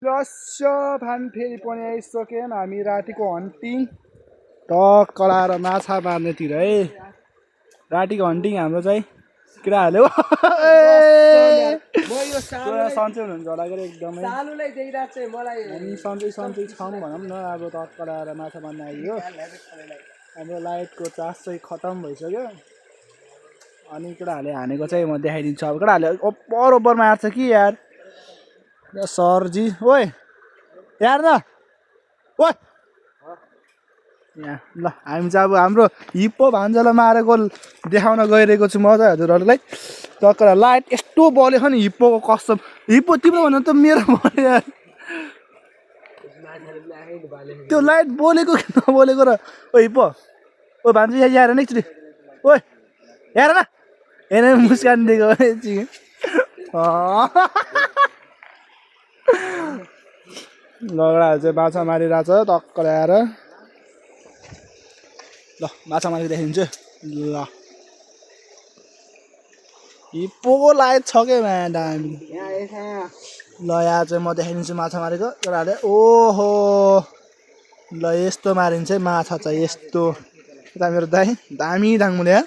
लस्यो भान फेरि पनि आइसक्यौँ हामी रातिको हन्टिङ टक्कलाएर माछा मार्नेतिर है। रातिको हन्टिङ हाम्रो चाहिँ किरा हाल्यो सन्चै हुनुहुन्छ होला कि एकदमै हामी सन्चै छौँ भनौँ न। अब टक्कलाएर माछा मार्न आइयो। हाम्रो लाइटको चार्ज चाहिँ खतम भइसक्यो अनि केटाहरूले हानेको चाहिँ म देखाइदिन्छु। अब केटाहरूले ओपर मार्छ कि यार सरजी ओए यार न ओ यहाँ ल हामी चाहिँ अब हाम्रो हिप्पो भान्जालाई मारेको देखाउन गइरहेको छु म चाहिँ हजुरहरूलाई। टक्कर लाइट यस्तो बलेको नि हिप्पोको कसम। हिप्पो तिम्रो भन्दा त मेरो बल्यो यार। त्यो लाइट बोलेको कि नबोलेको र ओ हिप्पो ओ भान्जु यहाँ आएर एकचोटि ओए हेर न हेर मुस्कान दिएको लगडाहरू चाहिँ माछा मारिरहेछ टक्क ल्याएर। ल माछा मारेको देखिन्छु ल हिप्पोको लाइट छ क्या म्याडम। ल यहाँ चाहिँ म देखाइदिन्छु माछा मारेको केटाहरूले। ओहो ल यस्तो मारिन्छ है माछा चाहिँ यस्तो। यता मेरो दाइ दामी दाङमुले यहाँ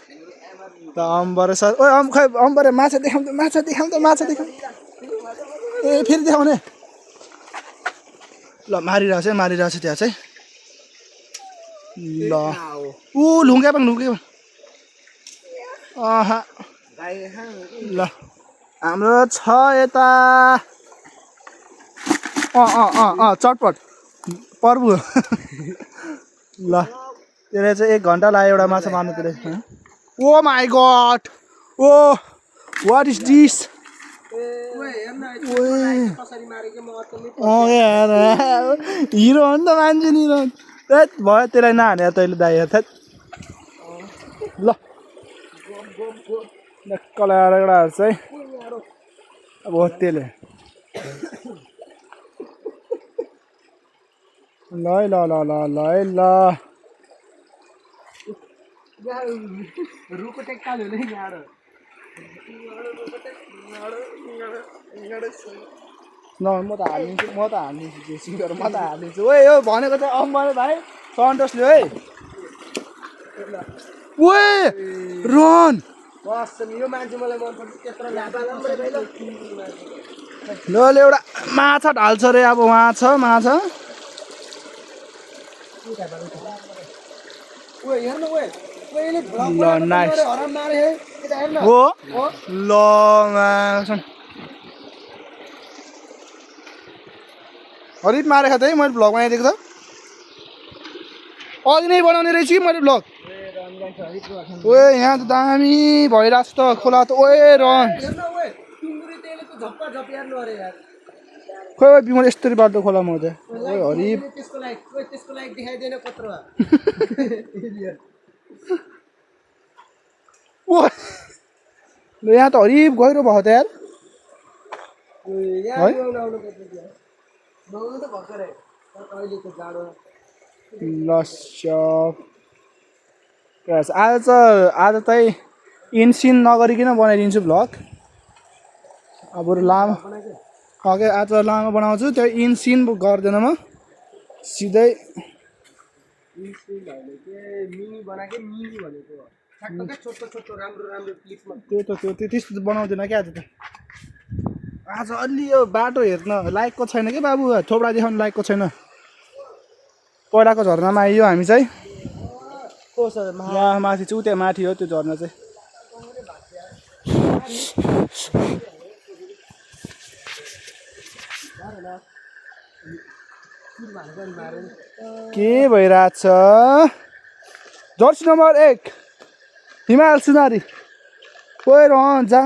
त अम्बरे सर ओ खै अम्बरे माछा देखाउँ त माछा ए फेरि देखाउने ल मारिरहेछ त्यहाँ चाहिँ। ल ऊ ढुङ्गे ल हाम्रो छ यता चटपट पर्बु ल त्यसले चाहिँ 1 घन्टा लाग्यो एउटा माछा मार्नुतिर। Oh my god oh what is this hero हो नि त मान्छे नि भयो त्यसलाई नहाने तैँले दाइ ल कलाएर एउटाहरू चाहिँ अब त्यसले ल रुको टेक्काले नै यार न म त हालिदिन्छु ओए यो भनेको चाहिँ अम्बरे भाइ सन्तोषले है ओए रन यो मान्छे मलाई मनपर्छ त्यत्रो ल एउटा माछा ढाल्छ रे अब उहाँ छ माछा ल नाइस हो ल हरित मारेको थिएँ मैले भ्लग बनाइदिएको त अघि नै बनाउने रहेछ कि मैले भ्लग। ओए यहाँ त दामी भइरहेको छ त खोला त ओए रन खोइ बिमल यस्तरी बाटो खोला म चाहिँ हरिब ओ यहाँ त हरिब गहिरो भयो त यार आज चाहिँ इन्सिन नगरिकन बनाइदिन्छु भ्लग। अब लामो आज लामो बनाउँछु त्यो इन्सिन गर्दैन म सिधै त्यो त्यस्तो बनाउँदैन क्या आज अलि यो बाटो हेर्न लायकको छैन कि बाबु थोप्रा देखाउनु लायकको छैन। पहिलाको झरनामा आइयो हामी चाहिँ यहाँ माथि चाहिँ त्यहाँ माथि हो त्यो झरना चाहिँ। के भइरहेछ जर्सी नम्बर 1 हिमाल सुनारी ओए रहन जा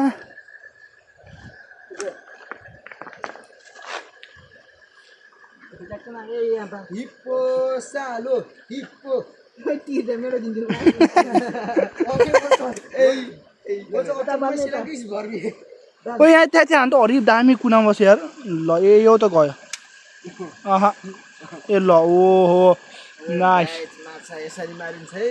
हिप्पो सालो हिप्पो मेरो दिन्छु ओ यहाँ त्यहाँ चाहिँ हान्त हरिब दामी कुना बस्यो यार। ल यो त गयो अह ए ल ओहो नाइस माछा यसरी मारिन्छ है।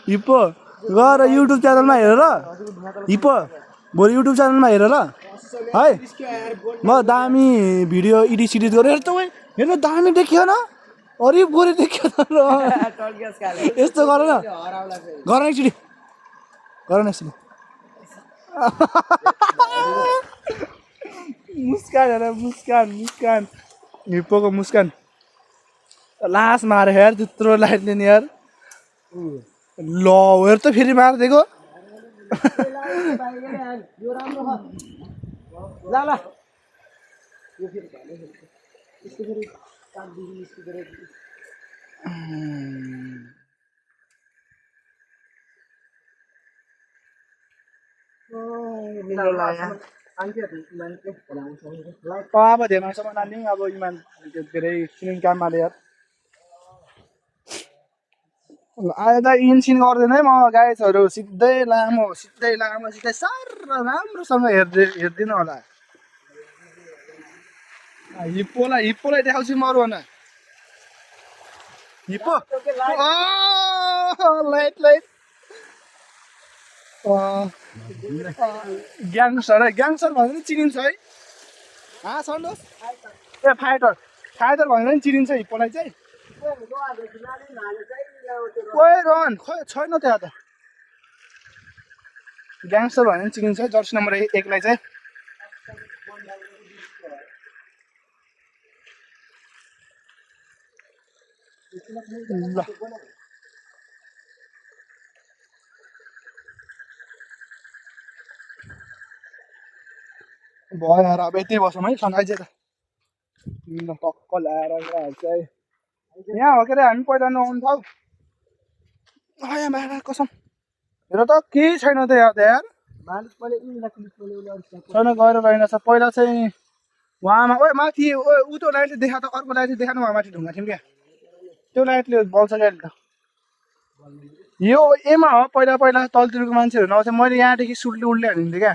हिप्पो गएर युट्युब च्यानलमा हेर ल हिप्पो भोलि युट्युब च्यानलमा हेर ल है म दामी भिडियो एडिट गरेर हेर दामी देखियो न अरे बोरी देखियो त यस्तो गर न गर एकचोटि गर न एकचोटि मुस्कान हेर मुस्कान मुस्कान हिप्पोको मुस्कान लास मारे यार त्यत्रो लाइट लिने यार ल हेर त फेरि मारिदिएको अब धेरैसम्म नानी अब इमान धेरै सिलिङ काममा यार अहिले त इन्सिन गर्दैन है म गाइसहरू सिधै लामो सिधै साह्रो राम्रोसँग हेरिदिनु होला हिप्पोलाई देखाउँछु म अरू हिप्पो लाइट ग्याङ्स्टर भन्यो नि चिनिन्छ है सन्डोस ए फाइटर भन्यो नि चिनिन्छ हिप्पोलाई चाहिँ ओए रोहन खोइ छैन त्यहाँ त ग्याङ्स्टर भन्यो नि चिनिन्छ जर्सी नम्बर 1 लाई चाहिँ ल भयो यार अब यति बसौँ है सनराइज त टक्क ल्याएर हाल्छ है यहाँ हो के अरे हामी पहिला नआउनु थाउ यहाँ कसम हेर त केही छैन त यहाँ त यार छैन गएर रहेनछ पहिला चाहिँ वहाँमा ओ माथि ऊ त्यो लाइटले देखा त अर्को लाइटले देखाएन वहाँ माथि ढुङ्गा थियौँ क्या त्यो लाइटले बल्छ क्या त यो एमा हो पहिला तलतिरको मान्छेहरू नआउँछ मैले यहाँदेखि सुटले उल्ले हालिदिन्थेँ क्या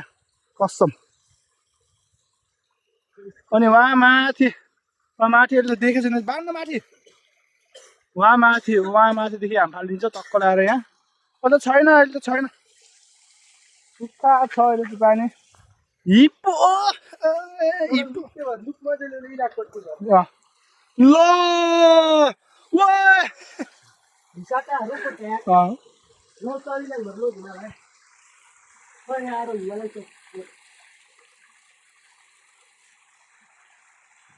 कसम अनि वहाँ माथिहरूले देखेको छैन बाँड्नु माथि वहाँ माथिदेखि हाम फालिदिन्छ टक्क लगाएर यहाँ अन्त छैन अहिले त छैन सुक्खा छ अहिले त पानी हिप्पो ल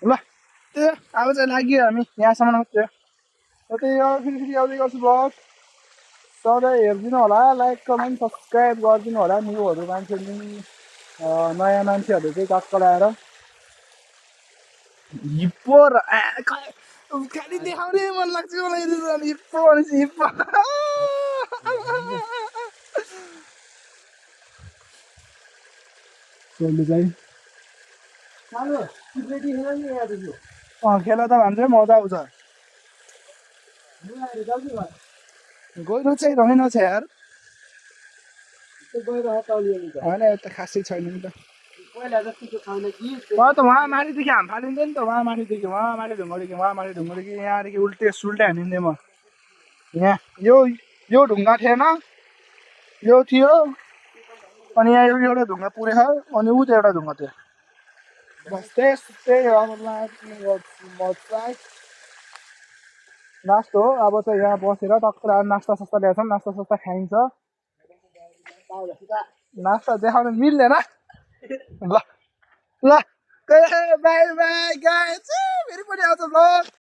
ल त्यो अब चाहिँ लाग्यो हामी यहाँसम्म मात्रै त्यही हो फेरि आउँदै गर्छु ब्लग सधैँ हेरिदिनु होला लाइक कमेन्ट सब्सक्राइब गरिदिनु होला न्युहरू मान्छे नयाँ मान्छेहरू चाहिँ टक्क लगाएर हिप्पो र खालि देखाउनै मन लाग्छ मलाई हिप्पो भनेपछि हिप्पो चाहिँ खेला त भन्छ मजा आउँछ गहिरो चाहिँ रहेनछ यार होइन यता खासै छैन नि त वहाँ माथिदेखि हाम फालिन्थ्यो नि त वहाँ माथि ढुङ्गादेखि यहाँदेखि उल्टे हानिदिन्थेँ म यहाँ यो ढुङ्गा थिएन यो थियो अनि यहाँ एउटा ढुङ्गा पुरेछ अनि ऊ त्यो एउटा ढुङ्गा थियो बस त्यही हो नास्ता हो अब चाहिँ यहाँ बसेर टक्क नास्ता सास्ता ल्याउँछौँ नास्ता सास्ता खाइन्छ नास्ता देखाउन मिल्दैन ल बाई गाइस फेरि पनि आउँछ ब्लग